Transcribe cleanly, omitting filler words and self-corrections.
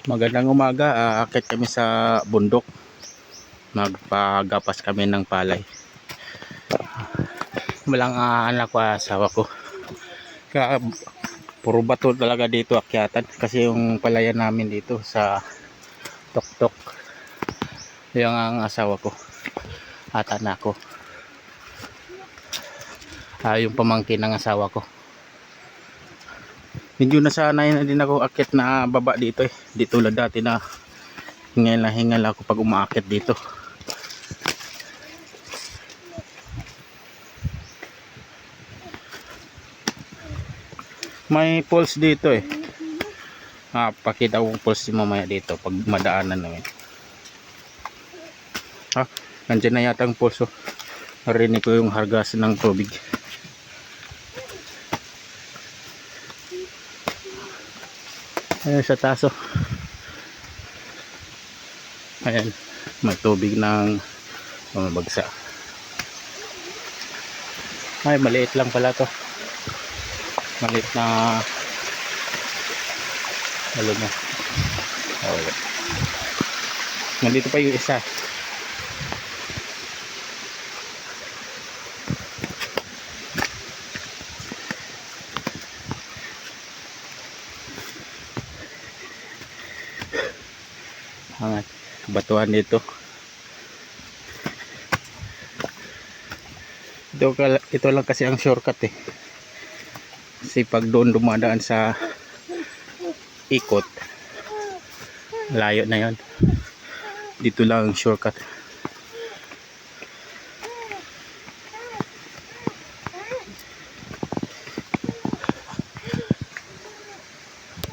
Magandang umaga, aakit kami sa bundok. Magpagapas kami ng palay. Walang anak ko, asawa ko. Kaya puro bato talaga dito akyatan kasi yung palayan namin dito sa tuktok. Yung ang asawa ko at anak ko. Yung pamangkin ng asawa ko. Medyo nasanay na din ako akit na baba dito eh. Di tulad dati na hingal ako pag umaakit dito. May pulse dito eh. Pakita ko pulse mamaya dito pag madaanan namin. Nandiyan na yata ang pulse. Narinig ko yung hargas ng tubig. Ayan sa taso. Ayan, may tubig ng bagsa. Ay, maliit lang pala to. Maliit na ano na. Okay. Nandito pa yung isa. Angat batuhan dito. Ito lang kasi ang shortcut eh. Kasi pag doon dumadaan sa ikot, layo na yon. Dito lang ang shortcut.